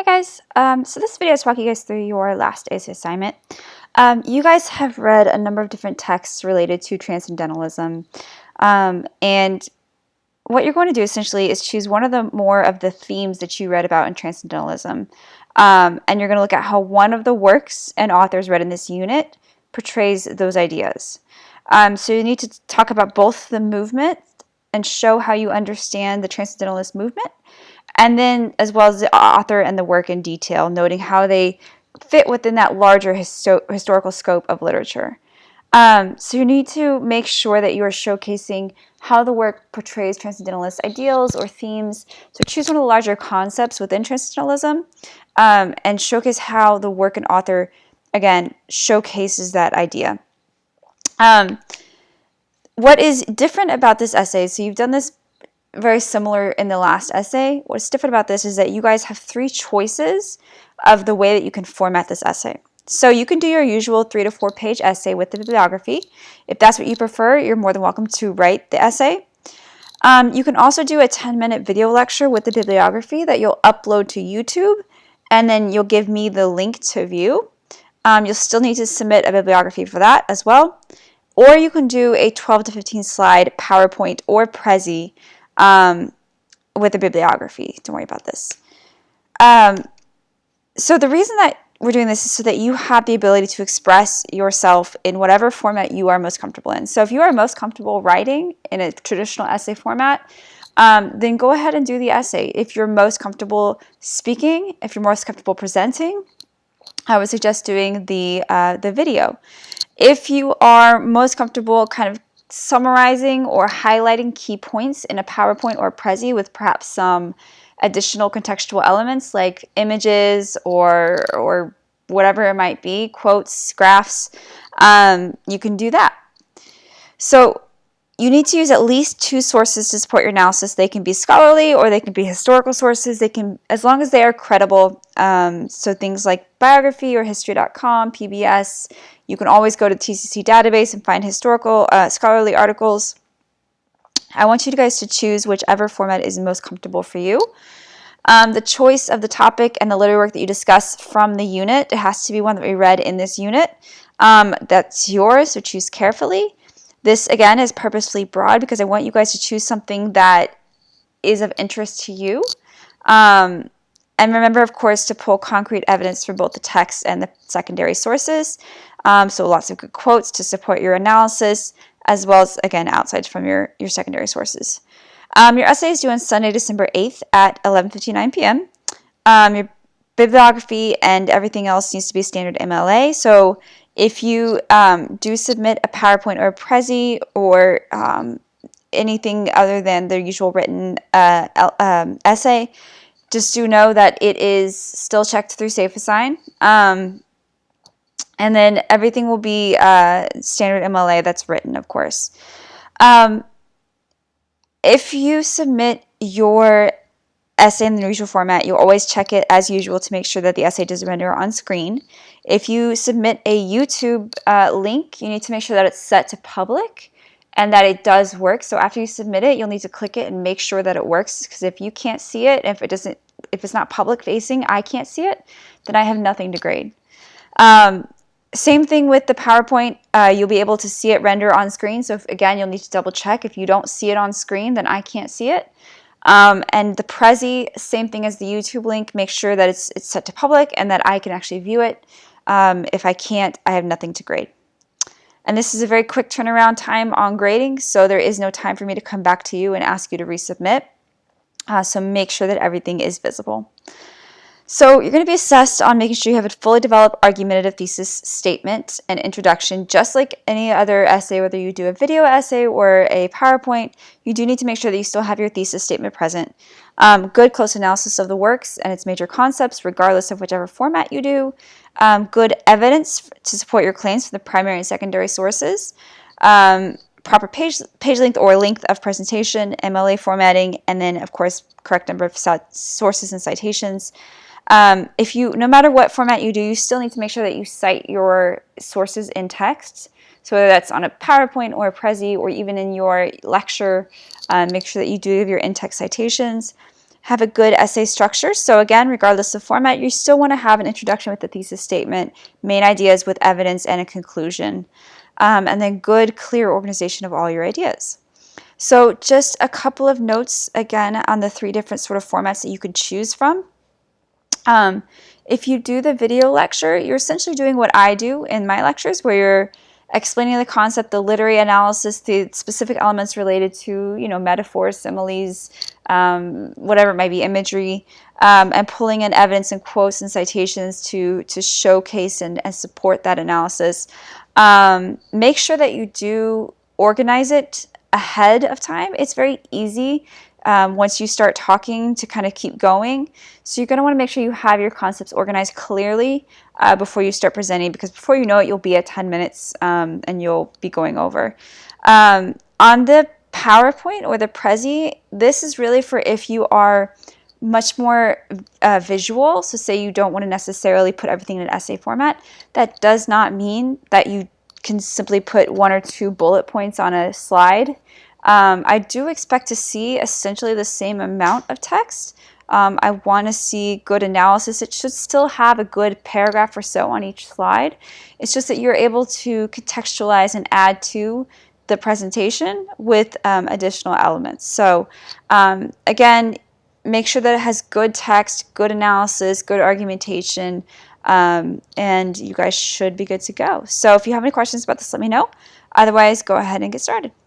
guys, so this video is walking you guys through your last essay assignment. You guys have read a number of different texts related to Transcendentalism, and what you're going to do essentially is choose one of the more of the themes that you read about in Transcendentalism, and you're going to look at how one of the works and authors read in this unit portrays those ideas. So you need to talk about both the movement and show how you understand the Transcendentalist movement, and then as well as the author and the work in detail, noting how they fit within that larger historical scope of literature. So you need to make sure that you are showcasing how the work portrays Transcendentalist ideals or themes. So choose one of the larger concepts within Transcendentalism, and showcase how the work and author, again, showcases that idea. What is different about this essay, so you've done this very similar in the last essay. What's different about this is that you guys have 3 choices of the way that you can format this essay. So you can do your usual 3 to 4 page essay with the bibliography. If that's what you prefer, you're more than welcome to write the essay. You can also do a 10-minute video lecture with the bibliography that you'll upload to YouTube, and then you'll give me the link to view. You'll still need to submit a bibliography for that as well. Or you can do a 12 to 15 slide PowerPoint or Prezi with a bibliography. Don't worry about this. So the reason that we're doing this is so that you have the ability to express yourself in whatever format you are most comfortable in. So if you are most comfortable writing in a traditional essay format, then go ahead and do the essay. If you're most comfortable speaking, if you're most comfortable presenting, I would suggest doing the video. If you are most comfortable kind of summarizing or highlighting key points in a PowerPoint or Prezi with perhaps some additional contextual elements like images or whatever it might be, quotes, graphs, you can do that. So you need to use at least 2 sources to support your analysis. They can be scholarly or they can be historical sources. They can, as long as they are credible. So things like biography or history.com, PBS. You can always go to the TCC database and find historical scholarly articles. I want you guys to choose whichever format is most comfortable for you. The choice of the topic and the literary work that you discuss from the unit, it has to be one that we read in this unit. That's yours, so choose carefully. This, again, is purposefully broad because I want you guys to choose something that is of interest to you. And remember, of course, to pull concrete evidence from both the text and the secondary sources. So lots of good quotes to support your analysis, as well as, again, outside from your secondary sources. Your essay is due on Sunday, December 8th at 11:59 p.m. Your bibliography and everything else needs to be standard MLA. So if you do submit a PowerPoint or a Prezi or anything other than the usual written essay, just do know that it is still checked through SafeAssign. And then everything will be standard MLA that's written, of course. If you submit your essay in the usual format, you'll always check it as usual to make sure that the essay does render on screen. If you submit a YouTube link, you need to make sure that it's set to public and that it does work. So after you submit it, you'll need to click it and make sure that it works, because if you can't see it, if it's not public facing, I can't see it, then I have nothing to grade. Same thing with the PowerPoint. You'll be able to see it render on screen. So again, you'll need to double check. If you don't see it on screen, then I can't see it. And the Prezi, same thing as the YouTube link. Make sure that it's set to public and that I can actually view it. If I can't, I have nothing to grade. And this is a very quick turnaround time on grading, so there is no time for me to come back to you and ask you to resubmit. So make sure that everything is visible. So you're going to be assessed on making sure you have a fully developed argumentative thesis statement and introduction, just like any other essay, whether you do a video essay or a PowerPoint. You do need to make sure that you still have your thesis statement present. Good close analysis of the works and its major concepts, regardless of whichever format you do. Good evidence to support your claims from the primary and secondary sources. Proper page length or length of presentation, MLA formatting, and then, of course, correct number of sources and citations. No matter what format you do, you still need to make sure that you cite your sources in text. So whether that's on a PowerPoint or a Prezi or even in your lecture, make sure that you do have your in-text citations. have a good essay structure. So again, regardless of format, you still want to have an introduction with the thesis statement, main ideas with evidence, and a conclusion. And then good, clear organization of all your ideas. So just a couple of notes, again, on the 3 different sort of formats that you could choose from. If you do the video lecture, you're essentially doing what I do in my lectures, where you're explaining the concept, the literary analysis, the specific elements related to, metaphors, similes, whatever it might be, imagery, and pulling in evidence and quotes and citations to showcase and support that analysis. Make sure that you do organize it ahead of time. It's very easy once you start talking to kind of keep going. So you're going to want to make sure you have your concepts organized clearly before you start presenting, because before you know it, you'll be at 10 minutes and you'll be going over. On the PowerPoint or the Prezi, this is really for if you are much more visual. So say you don't want to necessarily put everything in an essay format. That does not mean that you can simply put 1 or 2 bullet points on a slide. I do expect to see essentially the same amount of text. I want to see good analysis. It should still have a good paragraph or so on each slide. It's just that you're able to contextualize and add to the presentation with additional elements. So again, make sure that it has good text, good analysis, good argumentation, and you guys should be good to go. So if you have any questions about this, let me know. Otherwise, go ahead and get started.